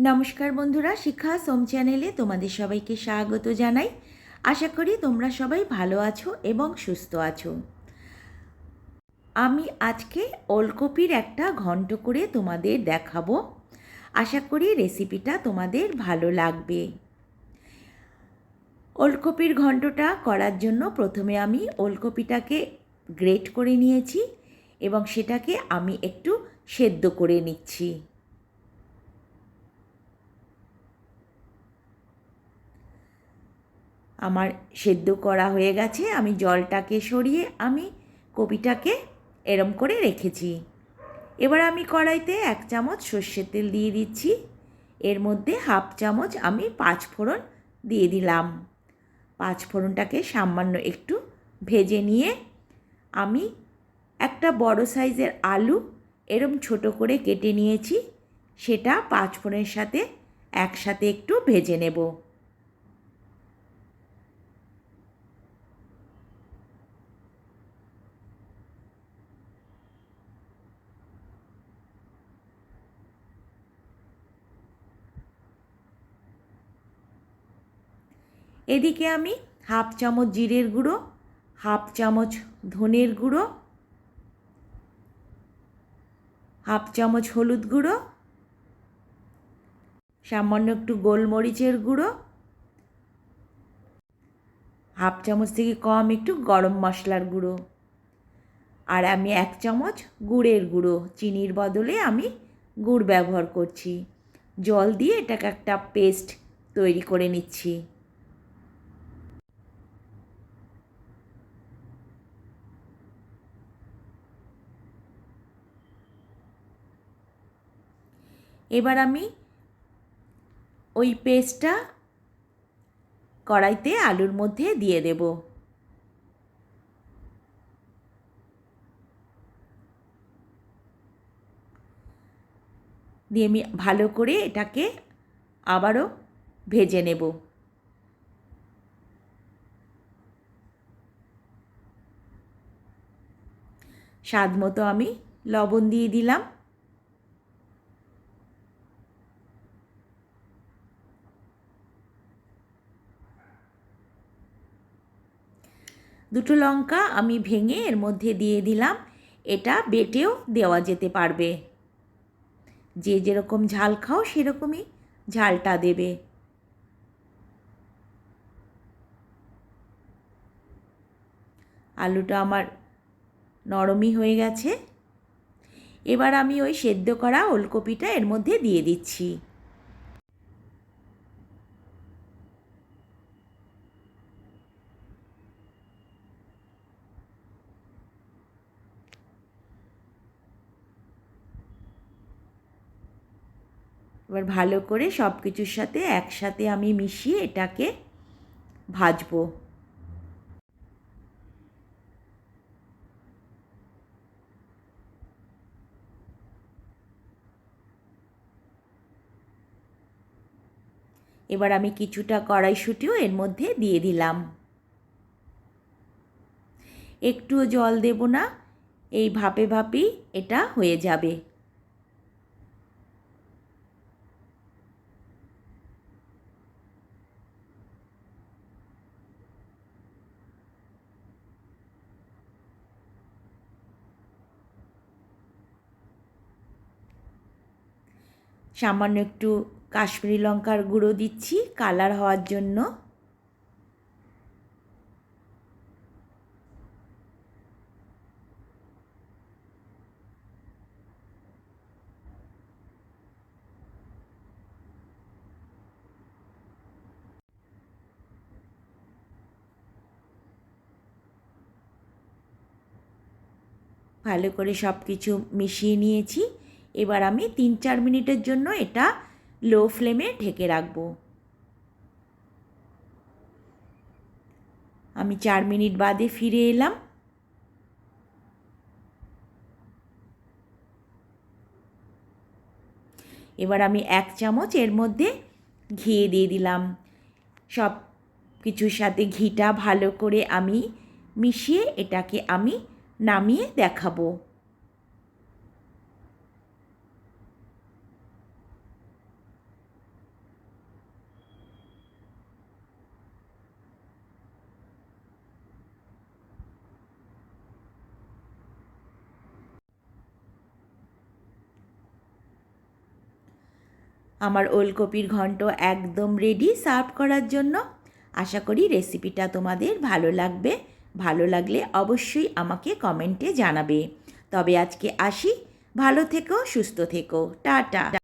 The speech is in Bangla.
নমস্কার বন্ধুরা, শিক্ষা সোম চ্যানেলে তোমাদের সবাইকে স্বাগত জানাই। আশা করি তোমরা সবাই ভালো আছো এবং সুস্থ আছো। আমি আজকে ওলকপির একটা ঘন্ট করে তোমাদের দেখাবো। আশা করি রেসিপিটা তোমাদের ভালো লাগবে। ওলকপির ঘন্টটা করার জন্য প্রথমে আমি ওলকপিটাকে গ্রেট করে নিয়েছি এবং সেটাকে আমি একটু সেদ্ধ করে নিচ্ছি। আমার সেদ্ধ করা হয়ে গেছে। আমি জলটাকে সরিয়ে আমি কপিটাকে এরম করে রেখেছি। এবার আমি কড়াইতে 1 চামচ সর্ষের তেল দিয়ে দিচ্ছি। এর মধ্যে 1/2 চামচ আমি 5 ফোড়ন দিয়ে দিলাম। 5 ফোড়নটাকে সামান্য একটু ভেজে নিয়ে আমি একটা বড় সাইজের আলু এরম ছোট করে কেটে নিয়েছি, সেটা 5 ফোড়নের সাথে একসাথে একটু ভেজে নেব। এদিকে আমি 1/2 চামচ জিরের গুঁড়ো, 1/2 চামচ ধনের গুঁড়ো, 1/2 চামচ হলুদ গুঁড়ো, সামান্য একটু গোলমরিচের গুঁড়ো, 1/2 চামচ থেকে কম একটু গরম মশলার গুঁড়ো, আর আমি 1 চামচ গুড়ের গুঁড়ো, চিনির বদলে আমি গুড় ব্যবহার করছি। জল দিয়ে এটাকে একটা পেস্ট তৈরি করে নিচ্ছি। এবার আমি ওই পেস্টটা কড়াইতে আলুর মধ্যে দিয়ে দেব। দিয়ে আমি ভালো করে এটাকে আবারও ভেজে নেব। স্বাদ মতো আমি লবণ দিয়ে দিলাম। দুটো লঙ্কা আমি ভেঙে এর মধ্যে দিয়ে দিলাম। এটা বেটেও দেওয়া যেতে পারবে। যে যেরকম ঝাল খাও সেরকমই ঝালটা দেবে। আলুটা আমার নরমই হয়ে গেছে। এবার আমি ওই সেদ্ধ করা ওলকপিটা এর মধ্যে দিয়ে দিচ্ছি। এবার ভালো করে সব কিছুর সাথে একসাথে আমি মিশিয়ে এটাকে ভাজবো। এবার আমি কিছুটা কড়াইশুঁটিও এর মধ্যে দিয়ে দিলাম। একটুও জল দেব না, এই ভাপে ভাপেই এটা হয়ে যাবে। সামান্য একটু কাশ্মীরি লঙ্কার গুঁড়ো দিচ্ছি কালার হওয়ার জন্য। ভালো করে সব কিছু মিশিয়ে নিয়েছি। এবার আমি 3-4 মিনিটের জন্য এটা লো ফ্লেমে ঢেকে রাখবো। আমি 4 মিনিট বাদে ফিরে এলাম। এবার আমি 1 চামচ এর মধ্যে ঘি দিয়ে দিলাম। সব কিছুর সাথে ঘিটা ভালো করে আমি মিশিয়ে এটাকে আমি নামিয়ে দেখাবো। আমার ওলকপির ঘন্ট একদম রেডি সার্ভ করার জন্য। আশা করি রেসিপিটা তোমাদের ভালো লাগবে। ভালো লাগলে অবশ্যই আমাকে কমেন্টে জানাবে। তবে আজকে আসি, ভালো থেকো, সুস্থ থেকো, টাটা।